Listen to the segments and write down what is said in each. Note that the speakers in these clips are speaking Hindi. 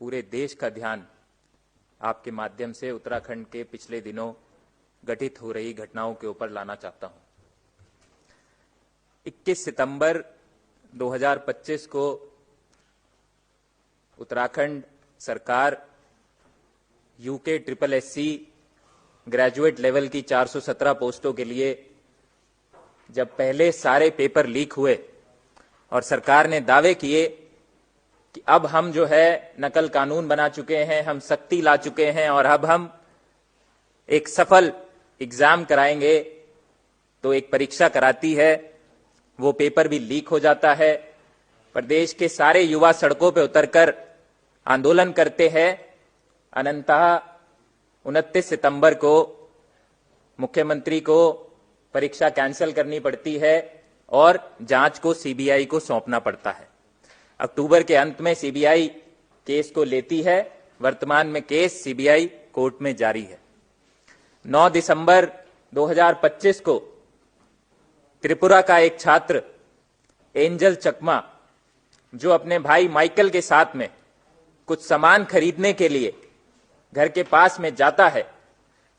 पूरे देश का ध्यान आपके माध्यम से उत्तराखंड के पिछले दिनों घटित हो रही घटनाओं के ऊपर लाना चाहता हूं। 21 सितंबर 2025 को उत्तराखंड सरकार यूके SSSC ग्रेजुएट लेवल की 417 पोस्टों के लिए जब पहले सारे पेपर लीक हुए और सरकार ने दावे किए कि अब हम जो है नकल कानून बना चुके हैं, हम सख्ती ला चुके हैं और अब हम एक सफल एग्जाम कराएंगे, तो एक परीक्षा कराती है, वो पेपर भी लीक हो जाता है। प्रदेश के सारे युवा सड़कों पर उतरकर आंदोलन करते हैं। अनंतः 29 सितंबर को मुख्यमंत्री को परीक्षा कैंसिल करनी पड़ती है और जांच को सीबीआई को सौंपना पड़ता है। अक्टूबर के अंत में सीबीआई केस को लेती है। वर्तमान में केस सीबीआई कोर्ट में जारी है। 9 दिसंबर 2025 को त्रिपुरा का एक छात्र एंजल चकमा, जो अपने भाई माइकल के साथ में कुछ सामान खरीदने के लिए घर के पास में जाता है,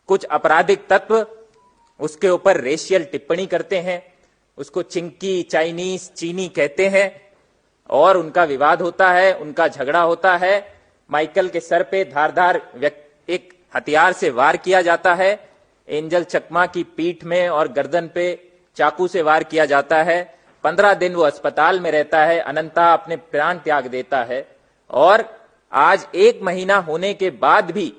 कुछ आपराधिक तत्व उसके ऊपर रेशियल टिप्पणी करते हैं, उसको चिंकी, चाइनीज, चीनी कहते हैं और उनका विवाद होता है, उनका झगड़ा होता है। माइकल के सर पे धारदार एक हथियार से वार किया जाता है। एंजल चकमा की पीठ में और गर्दन पे चाकू से वार किया जाता है। 15 दिन वो अस्पताल में रहता है, अनंतः अपने प्राण त्याग देता है और आज 1 महीना होने के बाद भी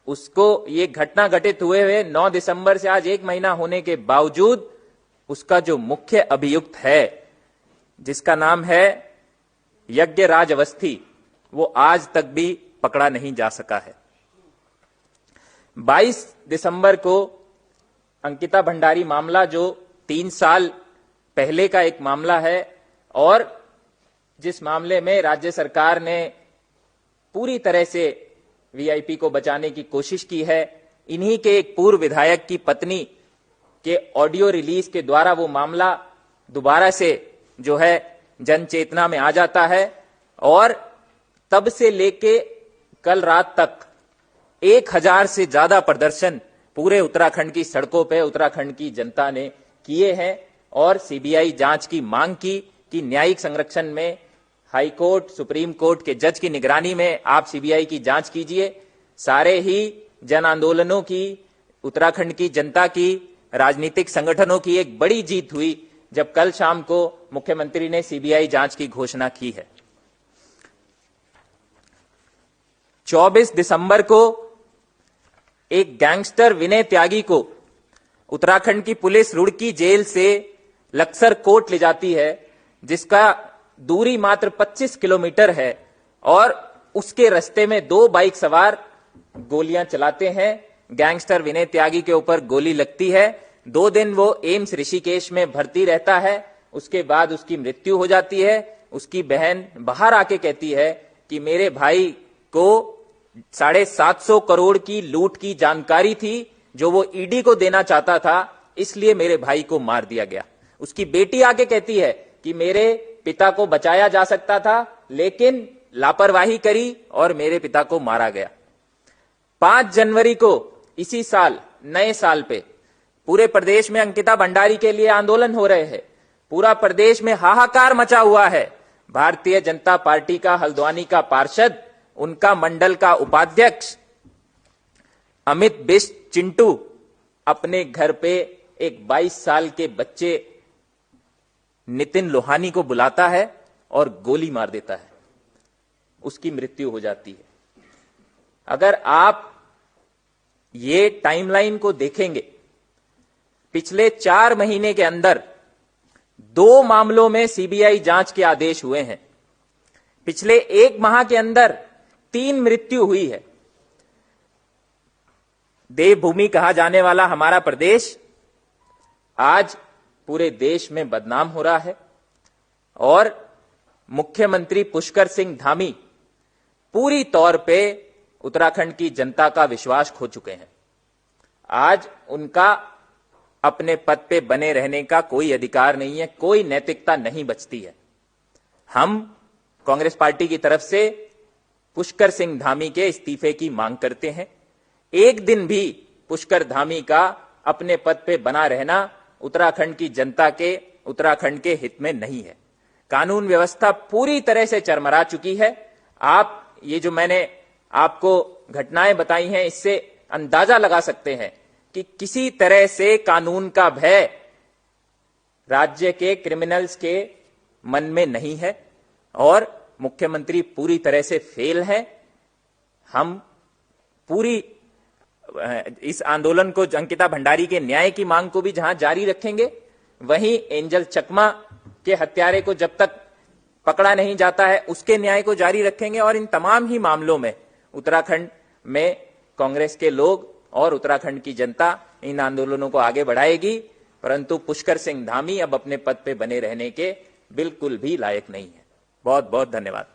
उसको ये घटना घटित हुए 9 दिसंबर से आज 1 महीना होने के बावजूद उसका जो मुख्य अभियुक्त है, जिसका नाम है यज्ञराज अवस्थी, वो आज तक भी पकड़ा नहीं जा सका है। 22 दिसंबर को अंकिता भंडारी मामला, जो 3 साल पहले का एक मामला है और जिस मामले में राज्य सरकार ने पूरी तरह से वीआईपी को बचाने की कोशिश की है, इन्हीं के एक पूर्व विधायक की पत्नी के ऑडियो रिलीज के द्वारा वो मामला दोबारा से जो है जन चेतना में आ जाता है और तब से लेके कल रात तक 1000 से ज्यादा प्रदर्शन पूरे उत्तराखंड की सड़कों पे उत्तराखंड की जनता ने किए हैं और सीबीआई जांच की मांग की कि न्यायिक संरक्षण में हाई कोर्ट, सुप्रीम कोर्ट के जज की निगरानी में आप सीबीआई की जांच कीजिए। सारे ही जन आंदोलनों की, उत्तराखंड की जनता की, राजनीतिक संगठनों की एक बड़ी जीत हुई जब कल शाम को मुख्यमंत्री ने सीबीआई जांच की घोषणा की है। 24 दिसंबर को एक गैंगस्टर विनय त्यागी को उत्तराखंड की पुलिस रुड़की जेल से लक्सर कोर्ट ले जाती है, जिसका दूरी मात्र 25 किलोमीटर है और उसके रास्ते में 2 बाइक सवार गोलियां चलाते हैं। गैंगस्टर विनय त्यागी के ऊपर गोली लगती है। 2 दिन वो एम्स ऋषिकेश में भर्ती रहता है। उसके बाद उसकी मृत्यु हो जाती है। उसकी बहन बाहर आके कहती है कि मेरे भाई को 750 करोड़ की लूट की जानकारी थी जो वो ईडी को देना चाहता था, इसलिए मेरे भाई को मार दिया गया। उसकी बेटी आके कहती है कि मेरे पिता को बचाया जा सकता था लेकिन लापरवाही करी और मेरे पिता को मारा गया। 5 जनवरी को इसी साल नए साल पे पूरे प्रदेश में अंकिता भंडारी के लिए आंदोलन हो रहे हैं। पूरा प्रदेश में हाहाकार मचा हुआ है। भारतीय जनता पार्टी का हल्द्वानी का पार्षद, उनका मंडल का उपाध्यक्ष अमित बिष्ट चिंटू अपने घर पे एक 22 साल के बच्चे नितिन लोहानी को बुलाता है और गोली मार देता है। उसकी मृत्यु हो जाती है। अगर आप ये टाइमलाइन को देखेंगे, पिछले 4 महीने के अंदर 2 मामलों में सीबीआई जांच के आदेश हुए हैं। पिछले 1 माह के अंदर 3 मृत्यु हुई है। देवभूमि कहा जाने वाला हमारा प्रदेश आज पूरे देश में बदनाम हो रहा है और मुख्यमंत्री पुष्कर सिंह धामी पूरी तौर पे उत्तराखंड की जनता का विश्वास खो चुके हैं। आज उनका अपने पद पे बने रहने का कोई अधिकार नहीं है, कोई नैतिकता नहीं बचती है। हम कांग्रेस पार्टी की तरफ से पुष्कर सिंह धामी के इस्तीफे की मांग करते हैं। एक दिन भी पुष्कर धामी का अपने पद पे बना रहना उत्तराखंड की जनता के, उत्तराखंड के हित में नहीं है। कानून व्यवस्था पूरी तरह से चरमरा चुकी है। आप ये जो मैंने आपको घटनाएं बताई हैं, इससे अंदाजा लगा सकते हैं कि किसी तरह से कानून का भय राज्य के क्रिमिनल्स के मन में नहीं है और मुख्यमंत्री पूरी तरह से फेल है। हम पूरी इस आंदोलन को, अंकिता भंडारी के न्याय की मांग को भी जहां जारी रखेंगे, वहीं एंजल चकमा के हत्यारे को जब तक पकड़ा नहीं जाता है उसके न्याय को जारी रखेंगे। और इन तमाम ही मामलों में उत्तराखंड में कांग्रेस के लोग और उत्तराखंड की जनता इन आंदोलनों को आगे बढ़ाएगी। परंतु पुष्कर सिंह धामी अब अपने पद पे बने रहने के बिल्कुल भी लायक नहीं है। बहुत बहुत धन्यवाद।